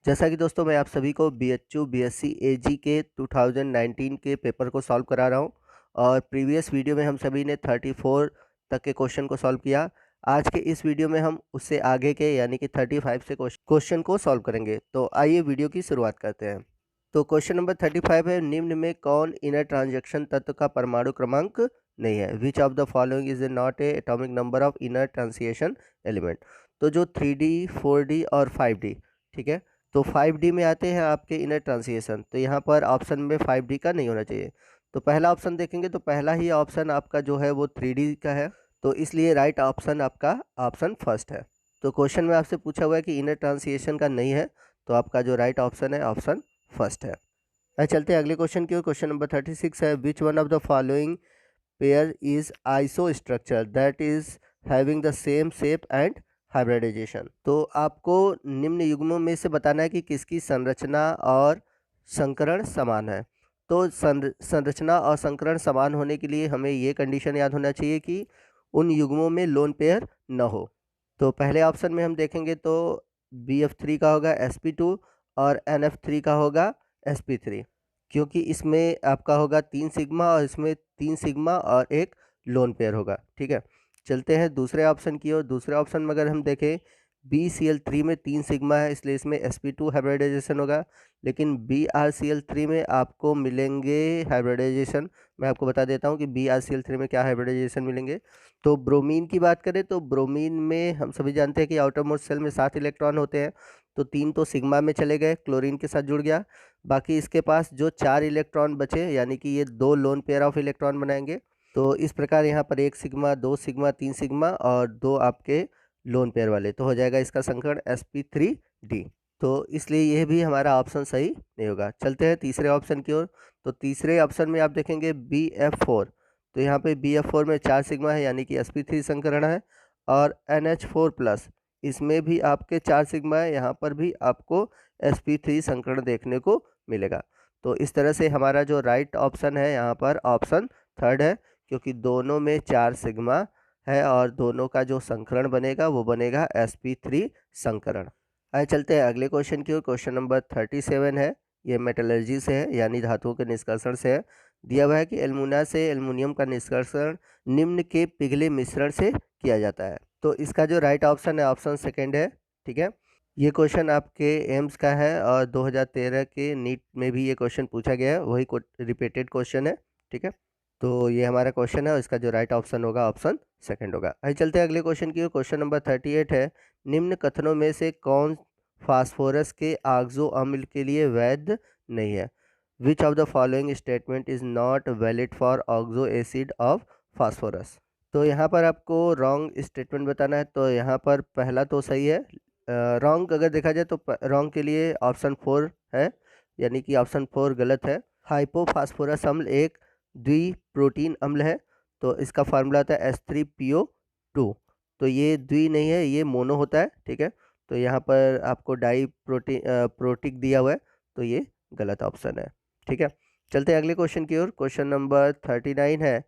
जैसा कि दोस्तों मैं आप सभी को बीएचयू बीएससी एजी के 2019 के पेपर को सॉल्व करा रहा हूं और प्रीवियस वीडियो में हम सभी ने 34 तक के क्वेश्चन को सॉल्व किया। आज के इस वीडियो में हम उससे आगे के यानी कि 35 से क्वेश्चन को सॉल्व करेंगे। तो आइए वीडियो की शुरुआत करते हैं। तो क्वेश्चन नंबर 35 है, निम्न में कौन इनर ट्रांजैक्शन तत्व का परमाणु क्रमांक नहीं है? Which of the following is not a atomic number of inner transition element. तो जो 3D 4D और 5D, ठीक है, तो 5D में आते हैं आपके इनर ट्रांजिशन, तो यहाँ पर ऑप्शन में 5D का नहीं होना चाहिए। तो पहला ऑप्शन देखेंगे तो पहला ही ऑप्शन आपका जो है वो 3D का है, तो इसलिए राइट ऑप्शन आपका ऑप्शन फर्स्ट है। तो क्वेश्चन में आपसे पूछा हुआ है कि इनर ट्रांजिशन का नहीं है, तो आपका जो राइट ऑप्शन है ऑप्शन फर्स्ट है। चलते हैं अगले क्वेश्चन की ओर। क्वेश्चन नंबर 36 है, which one of the following pair is iso structure that is having the same shape and hybridization. तो आपको निम्न युग्मों में से बताना है कि किसकी संरचना और संकरण समान है। तो संरचना और संकरण समान होने के लिए हमें ये कंडीशन याद होना चाहिए कि उन युग्मों में लोन पेयर न हो। तो पहले ऑप्शन में हम देखेंगे तो BF3 का होगा sp2 और NF3 का होगा sp3, क्योंकि इसमें आपका होगा 3 सिग्मा और इसमें 3 सिग्मा और एक लोन पेयर होगा। ठीक है, चलते हैं दूसरे ऑप्शन की ओर। दूसरे ऑप्शन में अगर हम देखें BCl3 में 3 सिग्मा है, इसलिए इसमें sp2 हाइब्रिडाइजेशन होगा, लेकिन BrCl3 में आपको मिलेंगे हाइब्रिडाइजेशन। मैं आपको बता देता हूं कि BrCl3 में क्या हाइब्रिडाइजेशन मिलेंगे। तो ब्रोमीन की बात करें तो ब्रोमीन में हम सभी जानते हैं कि आउटर मोस्ट सेल में 7 इलेक्ट्रॉन होते हैं, तो 3 तो सिग्मा में चले गए, क्लोरीन के साथ जुड़ गया। बाकी इसके पास जो 4 इलेक्ट्रॉन बचे, यानी कि ये 2 लोन पेयर ऑफ इलेक्ट्रॉन बनाएंगे। तो इस प्रकार यहाँ पर 1 सिग्मा, 2 सिग्मा, 3 सिग्मा और 2 आपके लोन पेयर वाले, तो हो जाएगा इसका संकरण sp3d। तो इसलिए यह भी हमारा ऑप्शन सही नहीं होगा। चलते हैं तीसरे ऑप्शन की ओर। तो तीसरे ऑप्शन में आप देखेंगे BF4, तो यहाँ पे BF4 में 4 सिग्मा है, यानी कि sp3 संकरण है, और NH4+ इसमें भी आपके 4 सिग्मा है, यहाँ पर भी आपको sp3 संकरण देखने को मिलेगा। तो इस तरह से हमारा जो राइट ऑप्शन है यहाँ पर ऑप्शन थर्ड है, क्योंकि दोनों में 4 सिग्मा है और दोनों का जो संकरण बनेगा वो बनेगा sp3 संकरण। आइए चलते हैं अगले क्वेश्चन की ओर। क्वेश्चन नंबर 37 है, ये मेटलर्जी से है, यानी धातुओं के निष्कर्षण से है। दिया हुआ है कि एल्यूमिना से एल्युमिनियम का निष्कर्षण निम्न के पिघले मिश्रण से किया जाता है। तो इसका जो राइट ऑप्शन है ऑप्शन सेकेंड है। ठीक है, ये क्वेश्चन आपके एम्स का है और 2013 के नीट में भी ये क्वेश्चन पूछा गया है, वही रिपीटेड क्वेश्चन है। ठीक है, तो ये हमारा क्वेश्चन है और इसका जो राइट ऑप्शन होगा ऑप्शन सेकंड होगा। आइए चलते हैं अगले क्वेश्चन की ओर। क्वेश्चन नंबर 38 है, निम्न कथनों में से कौन फास्फोरस के ऑक्सो अम्ल के लिए वैध नहीं है? Which of the following statement is not valid for oxo acid of phosphorus. तो यहाँ पर आपको रॉन्ग स्टेटमेंट बताना है। तो यहाँ पर पहला तो सही है, रॉन्ग अगर देखा जाए तो रॉन्ग के लिए ऑप्शन 4 है, यानी कि ऑप्शन 4 गलत है। हाइपोफास्फोरस अम्ल एक द्विप्रोटीन अम्ल है, तो इसका फार्मूला आता है H3PO2। तो ये द्वि नहीं है, ये मोनो होता है। ठीक है, तो यहाँ पर आपको डाई प्रोटिक दिया हुआ है, तो ये गलत ऑप्शन है। ठीक है, चलते हैं अगले क्वेश्चन की ओर। क्वेश्चन नंबर 39 है,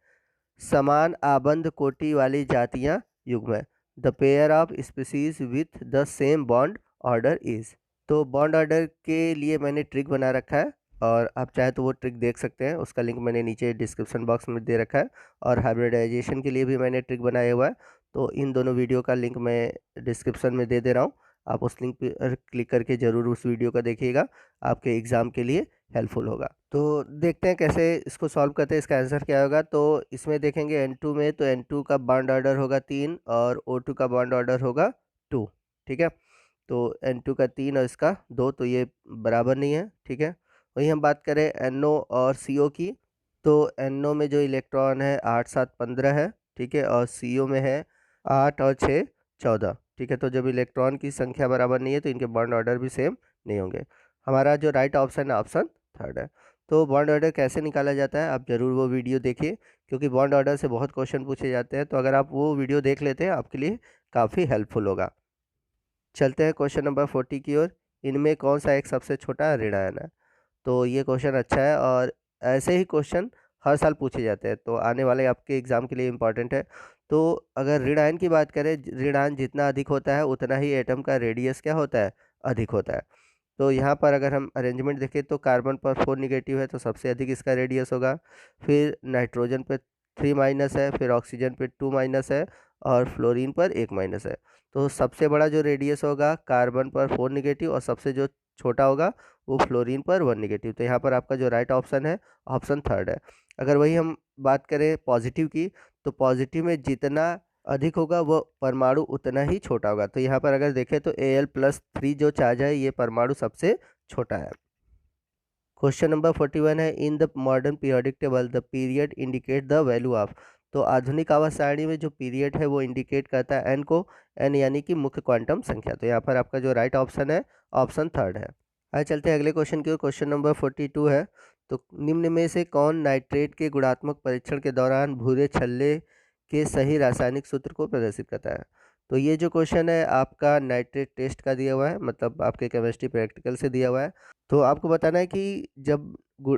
समान आबंध कोटि वाली जातियां युग्म है। The pair of species with the same bond order is. तो बॉन्ड ऑर्डर के लिए मैंने ट्रिक बना रखा है और आप चाहे तो वो ट्रिक देख सकते हैं, उसका लिंक मैंने नीचे डिस्क्रिप्शन बॉक्स में दे रखा है। और हाइब्रिडाइजेशन के लिए भी मैंने ट्रिक बनाया हुआ है, तो इन दोनों वीडियो का लिंक मैं डिस्क्रिप्शन में दे रहा हूँ। आप उस लिंक पर क्लिक करके ज़रूर उस वीडियो का देखिएगा, आपके एग्ज़ाम के लिए हेल्पफुल होगा। तो देखते हैं कैसे इसको सॉल्व करते हैं, इसका आंसर क्या होगा। तो इसमें देखेंगे N2 में, तो N2 का बॉन्ड ऑर्डर होगा 3 और O2 का बॉन्ड ऑर्डर होगा 2। ठीक है, तो N2 का 3 और इसका 2, तो ये बराबर नहीं है। ठीक है, वही हम बात करें NO और CO की, तो NO में जो इलेक्ट्रॉन है 8 7 15 है। ठीक है, और CO में है 8 और 6 14। ठीक है, तो जब इलेक्ट्रॉन की संख्या बराबर नहीं है तो इनके बॉन्ड ऑर्डर भी सेम नहीं होंगे। हमारा जो राइट ऑप्शन है ऑप्शन थर्ड है। तो बॉन्ड ऑर्डर कैसे निकाला जाता है आप ज़रूर वो वीडियो देखिए, क्योंकि बॉन्ड ऑर्डर से बहुत क्वेश्चन पूछे जाते हैं, तो अगर आप वो वीडियो देख लेते हैं आपके लिए काफ़ी हेल्पफुल होगा। चलते हैं क्वेश्चन नंबर 40 की ओर। इनमें कौन सा एक सबसे छोटा ऋण आयन है? तो ये क्वेश्चन अच्छा है और ऐसे ही क्वेश्चन हर साल पूछे जाते हैं, तो आने वाले आपके एग्ज़ाम के लिए इम्पॉर्टेंट है। तो अगर ऋण आयन की बात करें, ऋण आयन जितना अधिक होता है उतना ही एटम का रेडियस क्या होता है, अधिक होता है। तो यहाँ पर अगर हम अरेंजमेंट देखें तो कार्बन पर 4 निगेटिव है तो सबसे अधिक इसका रेडियस होगा। फिर नाइट्रोजन पे 3 माइनस है, फिर ऑक्सीजन पे 2 माइनस है और फ्लोरीन पर 1 माइनस है। तो सबसे बड़ा जो रेडियस होगा कार्बन पर 4 निगेटिव और सबसे जो छोटा होगा वो फ्लोरीन पर 1 निगेटिव। तो यहाँ पर आपका जो राइट ऑप्शन है ऑप्शन थर्ड है। अगर वही हम बात करें पॉजिटिव की, तो पॉजिटिव में जितना अधिक होगा वो परमाणु उतना ही छोटा होगा। तो यहाँ पर अगर देखें तो Al+3 जो चार्ज है ये परमाणु सबसे छोटा है। क्वेश्चन नंबर 41 है, in the modern periodic table the period indicate the value of. तो आधुनिक आवर्त सारणी में जो पीरियड है वो इंडिकेट करता है एन को, एन यानी कि मुख्य क्वांटम संख्या। तो यहाँ पर आपका जो राइट ऑप्शन है ऑप्शन थर्ड है। आगे चलते हैं अगले क्वेश्चन की ओर। क्वेश्चन नंबर 42 है, तो निम्न में से कौन नाइट्रेट के गुणात्मक परीक्षण के दौरान भूरे छल्ले के सही रासायनिक सूत्र को प्रदर्शित करता है। तो ये जो क्वेश्चन है आपका नाइट्रेट टेस्ट का दिया हुआ है, मतलब आपके केमिस्ट्री प्रैक्टिकल से दिया हुआ है। तो आपको बताना है कि जब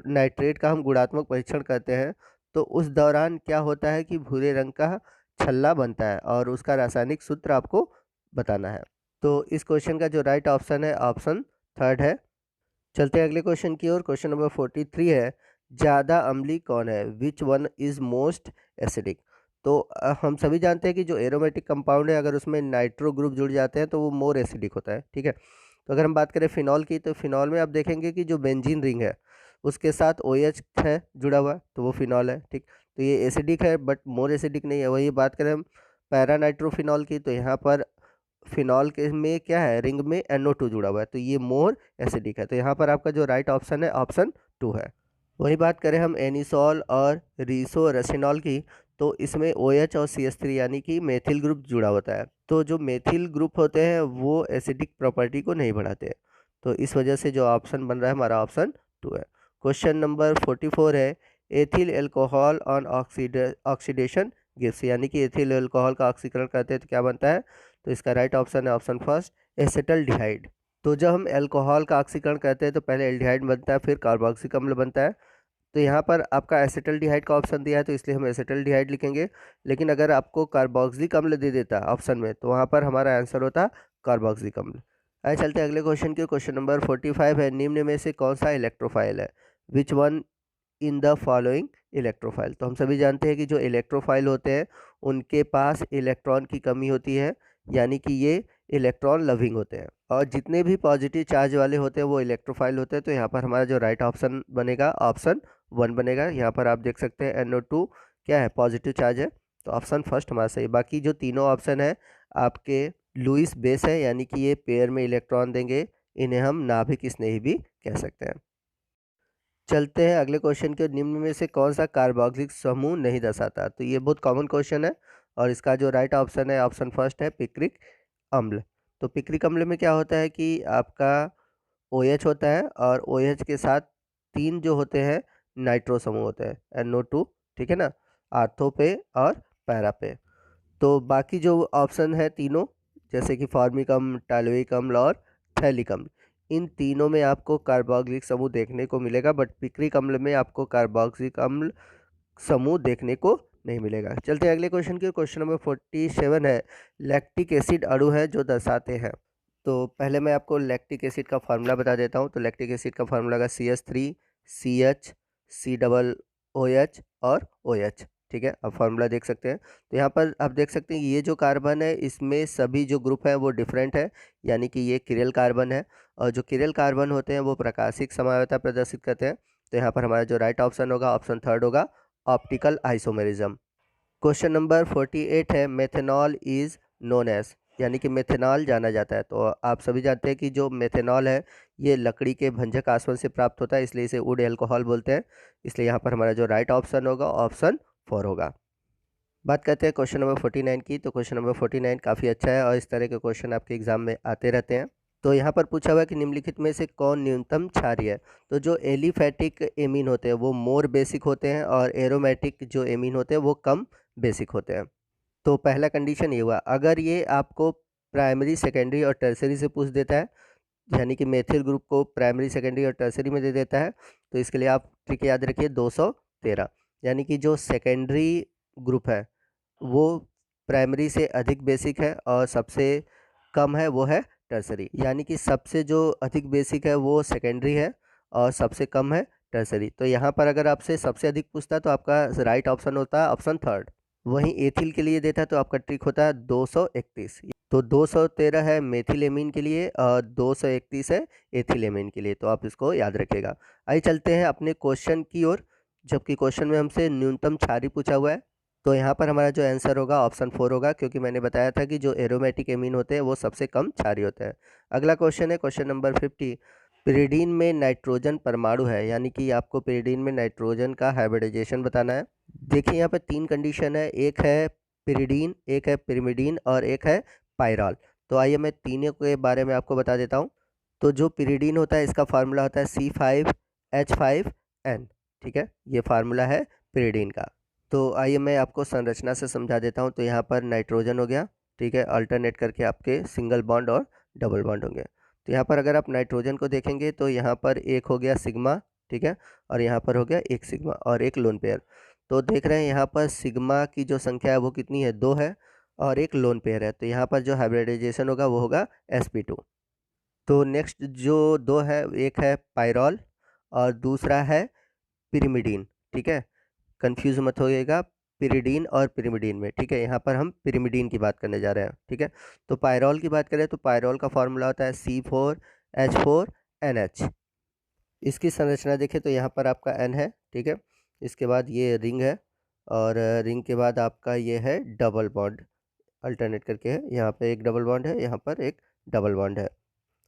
नाइट्रेट का हम गुणात्मक परीक्षण करते हैं तो उस दौरान क्या होता है कि भूरे रंग का छल्ला बनता है और उसका रासायनिक सूत्र आपको बताना है। तो इस क्वेश्चन का जो राइट ऑप्शन है ऑप्शन थर्ड है। चलते हैं अगले क्वेश्चन की ओर। क्वेश्चन नंबर 43 है, ज़्यादा अम्लीय कौन है, which one is most acidic. तो हम सभी जानते हैं कि जो एरोमेटिक कंपाउंड है अगर उसमें नाइट्रो ग्रुप जुड़ जाते हैं तो वो मोर एसिडिक होता है, ठीक है। तो अगर हम बात करें फिनॉल की, तो फिनॉल में आप देखेंगे कि जो बेंजीन रिंग है उसके साथ OH है जुड़ा हुआ, तो वो फिनॉल है, ठीक। तो ये एसिडिक है बट मोर एसिडिक नहीं है। वही बात करें हम पैरानाइट्रोफिनॉल की, तो यहाँ पर फिनॉल के में क्या है, रिंग में NO2 जुड़ा हुआ है, तो ये मोर एसिडिक है। तो यहाँ पर आपका जो राइट ऑप्शन है ऑप्शन 2 है। वही बात करें हम एनिसॉल और रीसोरेसिनॉल की, तो इसमें OH और CH3 यानी कि मेथिल ग्रुप जुड़ा होता है। तो जो मेथिल ग्रुप होते हैं वो एसिडिक प्रॉपर्टी को नहीं बढ़ाते। तो इस वजह से जो ऑप्शन बन रहा है हमारा ऑप्शन 2 है। क्वेश्चन नंबर 44 है, ethyl alcohol on oxidation gives, यानी कि एथिल एल्कोहल का ऑक्सीकरण करते हैं तो क्या बनता है। तो इसका राइट ऑप्शन है ऑप्शन फर्स्ट एसिटल्डिहाइड। तो जब हम एल्कोहल का ऑक्सीकरण करते हैं तो पहले एल्डिहाइड बनता है, फिर कार्बोक्सिलिक अम्ल बनता है। तो यहाँ पर आपका एसिटल्डिहाइड का ऑप्शन दिया है तो इसलिए हम एसिटल्डिहाइड लिखेंगे। लेकिन अगर आपको कार्बोक्सिलिक अम्ल दे देता ऑप्शन में तो वहाँ पर हमारा आंसर होता कार्बोक्सिलिक अम्ल। आइए चलते हैं अगले क्वेश्चन के। क्वेश्चन नंबर 45 है, निम्न में से कौन सा इलेक्ट्रोफाइल है, which one in the following electrophile. तो हम सभी जानते हैं कि जो इलेक्ट्रोफाइल होते हैं उनके पास इलेक्ट्रॉन की कमी होती है, यानी कि ये इलेक्ट्रॉन लविंग होते हैं, और जितने भी पॉजिटिव चार्ज वाले होते हैं वो इलेक्ट्रोफाइल होते हैं। तो यहाँ पर हमारा जो राइट ऑप्शन बनेगा ऑप्शन 1 बनेगा। यहाँ पर आप देख सकते हैं NO2 क्या है, पॉजिटिव चार्ज है, तो ऑप्शन फर्स्ट हमारा सही। बाकी जो तीनों ऑप्शन है आपके लुईस बेस है, यानी कि ये पेयर में इलेक्ट्रॉन देंगे, इन्हें हम नाभिक स्नेही भी कह सकते हैं। चलते हैं अगले क्वेश्चन के। निम्न में से कौन सा कार्बोक्सिलिक समूह नहीं दर्शाता। तो ये बहुत कॉमन क्वेश्चन है और इसका जो राइट ऑप्शन है ऑप्शन फर्स्ट है पिक्रिक अम्ल। तो पिक्रिक अम्ल में क्या होता है कि आपका OH होता है और OH के साथ 3 जो होते हैं नाइट्रो समूह होते हैं NO2, ठीक है ना, आर्थो पे और पैरा पे। तो बाकी जो ऑप्शन है तीनों, जैसे कि फॉर्मिक अम्ल, टालोइक अम्ल और थैलिक अम्ल, इन तीनों में आपको कार्बोक्सिलिक समूह देखने को मिलेगा, बट पिक्रिक अम्ल में आपको कार्बोक्सिलिक अम्ल समूह देखने को नहीं मिलेगा। चलते हैं अगले क्वेश्चन की। क्वेश्चन नंबर 47 है, लैक्टिक एसिड अणु है जो दर्शाते हैं। तो पहले मैं आपको लैक्टिक एसिड का फार्मूला बता देता हूँ। तो लैक्टिक एसिड का फार्मूला का CH3 CH COOH और OH, ठीक है। अब फार्मूला देख सकते हैं। तो यहाँ पर आप देख सकते हैं ये जो कार्बन है इसमें सभी जो ग्रुप है वो डिफरेंट है, यानी कि ये किरल कार्बन है, और जो किरल कार्बन होते हैं वो प्रकाशिक समवायता प्रदर्शित करते हैं। तो यहाँ पर हमारा जो राइट ऑप्शन होगा ऑप्शन थर्ड होगा ऑप्टिकल आइसोमेरिज्म। क्वेश्चन नंबर 48 है, मेथेनॉल इज नोन एज, यानी कि मेथेनॉल जाना जाता है। तो आप सभी जानते हैं कि जो मेथेनॉल है ये लकड़ी के भंजक आसवन से प्राप्त होता है, इसलिए इसे वुड एल्कोहल बोलते हैं। इसलिए यहाँ पर हमारा जो राइट ऑप्शन होगा ऑप्शन 4 होगा। बात करते हैं क्वेश्चन नंबर 49 की। तो क्वेश्चन नंबर 49 काफ़ी अच्छा है और इस तरह के क्वेश्चन आपके एग्जाम में आते रहते हैं। तो यहाँ पर पूछा हुआ है कि निम्नलिखित में से कौन न्यूनतम क्षारीय है। तो जो एलिफैटिक एमीन होते हैं वो मोर बेसिक होते हैं और एरोमेटिक जो एमीन होते हैं वो कम बेसिक होते हैं। तो पहला कंडीशन ये हुआ, अगर ये आपको प्राइमरी सेकेंडरी और टर्सरी से पूछ देता है, यानी कि मेथिल ग्रुप को प्राइमरी सेकेंडरी और टर्सरी में दे देता है, तो इसके लिए आप ट्रिक याद रखिए 213, यानी कि जो सेकेंडरी ग्रुप है वो प्राइमरी से अधिक बेसिक है और सबसे कम है वो है टर्सरी, यानी कि सबसे जो अधिक बेसिक है वो सेकेंडरी है और सबसे कम है टर्सरी। तो यहाँ पर अगर आपसे सबसे अधिक पूछता है तो आपका राइट ऑप्शन होता है ऑप्शन थर्ड। वहीं एथिल के लिए देता है तो आपका ट्रिक होता है 231। तो 213 है मेथिलेमिन के लिए और 231 है एथिलेमिन के लिए, तो आप इसको याद रखिएगा। आइए चलते हैं अपने क्वेश्चन की ओर, जबकि क्वेश्चन में हमसे न्यूनतम क्षारीय पूछा हुआ है। तो यहाँ पर हमारा जो आंसर होगा ऑप्शन 4 होगा, क्योंकि मैंने बताया था कि जो एरोमेटिक एमीन होते हैं वो सबसे कम क्षारीय होते हैं। अगला क्वेश्चन है क्वेश्चन नंबर 50। पिरिडीन में नाइट्रोजन परमाणु है, यानी कि आपको पिरिडीन में नाइट्रोजन का हाइब्रिडाइजेशन बताना है। देखिए यहाँ पे 3 कंडीशन है, एक है पिरिडीन, एक है पिरिमिडीन और एक है पायरॉल। तो आइए मैं तीनों के बारे में आपको बता देता हूँ। तो जो पिरिडीन होता है इसका फार्मूला होता है C5H5N, ठीक है, ये फार्मूला है पिरिडीन का। तो आइए मैं आपको संरचना से समझा देता हूँ। तो यहाँ पर नाइट्रोजन हो गया, ठीक है, अल्टरनेट करके आपके सिंगल बॉन्ड और डबल बॉन्ड होंगे। तो यहाँ पर अगर आप नाइट्रोजन को देखेंगे तो यहाँ पर एक हो गया सिग्मा, ठीक है, और यहाँ पर हो गया एक सिग्मा और एक लोन पेयर। तो देख रहे हैं यहाँ पर सिग्मा की जो संख्या है वो कितनी है, 2 है, और एक लोन पेयर है। तो यहाँ पर जो हाइब्रिडाइजेशन होगा वो होगा sp2। तो नेक्स्ट जो दो है, एक है पायरॉल और दूसरा है पिरिमिडीन, ठीक है, कंफ्यूज मत होइएगा पिरिडीन और पिरिमिडीन में, ठीक है। यहाँ पर हम पिरिमिडीन की बात करने जा रहे हैं, ठीक है। तो पायरॉल की बात करें तो पायरॉल का फॉर्मूला होता है C4H4NH। इसकी संरचना देखें तो यहाँ पर आपका N है, ठीक है, इसके बाद ये रिंग है और रिंग के बाद आपका ये है डबल बॉन्ड, अल्टरनेट करके है, यहाँ पे एक डबल बॉन्ड है, यहाँ पर एक डबल बॉन्ड है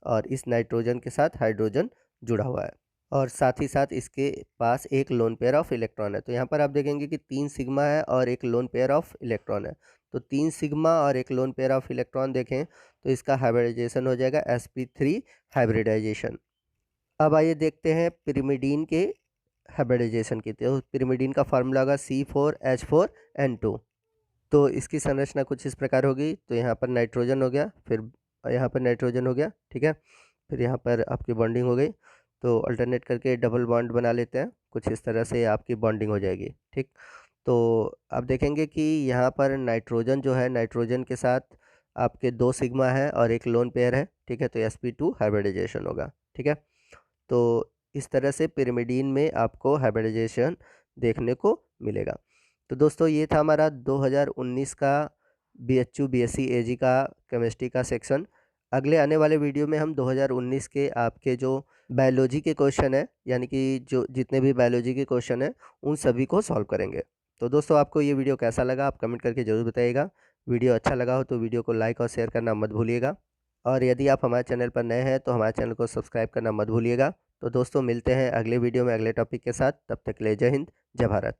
और इस नाइट्रोजन के साथ हाइड्रोजन जुड़ा हुआ है और साथ ही साथ इसके पास एक लोन पेयर ऑफ इलेक्ट्रॉन है। तो यहाँ पर आप देखेंगे कि 3 सिग्मा है और एक लोन पेयर ऑफ इलेक्ट्रॉन है। तो 3 सिग्मा और एक लोन पेयर ऑफ इलेक्ट्रॉन देखें तो इसका हाइब्रिडाइजेशन हो जाएगा sp3 हाइब्रिडाइजेशन। अब आइए देखते हैं पिरिमिडीन के हाइब्रिडाइजेशन की। तो पिरिमिडीन का फार्मूला होगा C4H4N2। तो इसकी संरचना कुछ इस प्रकार होगी। तो यहाँ पर नाइट्रोजन हो गया, फिर यहाँ पर नाइट्रोजन हो गया, ठीक है, फिर यहाँ पर आपकी बॉन्डिंग हो गई। तो अल्टरनेट करके डबल बॉन्ड बना लेते हैं, कुछ इस तरह से आपकी बॉन्डिंग हो जाएगी, ठीक। तो आप देखेंगे कि यहाँ पर नाइट्रोजन जो है, नाइट्रोजन के साथ आपके 2 सिग्मा है और एक लोन पेयर है, ठीक है, तो sp2 हाइब्रिडाइजेशन होगा, ठीक है। तो इस तरह से पिरिमिडीन में आपको हाइब्रिडाइजेशन देखने को मिलेगा। तो दोस्तों ये था हमारा 2019 का BHU BSc AG का केमिस्ट्री का सेक्शन। अगले आने वाले वीडियो में हम 2019 के आपके जो बायोलॉजी के क्वेश्चन है, यानी कि जो जितने भी बायोलॉजी के क्वेश्चन है उन सभी को सॉल्व करेंगे। तो दोस्तों आपको ये वीडियो कैसा लगा आप कमेंट करके ज़रूर बताइएगा। वीडियो अच्छा लगा हो तो वीडियो को लाइक और शेयर करना मत भूलिएगा, और यदि आप हमारे चैनल पर नए हैं तो हमारे चैनल को सब्सक्राइब करना मत भूलिएगा। तो दोस्तों मिलते हैं अगले वीडियो में अगले टॉपिक के साथ, तब तक के लिए जय हिंद, जय भारत।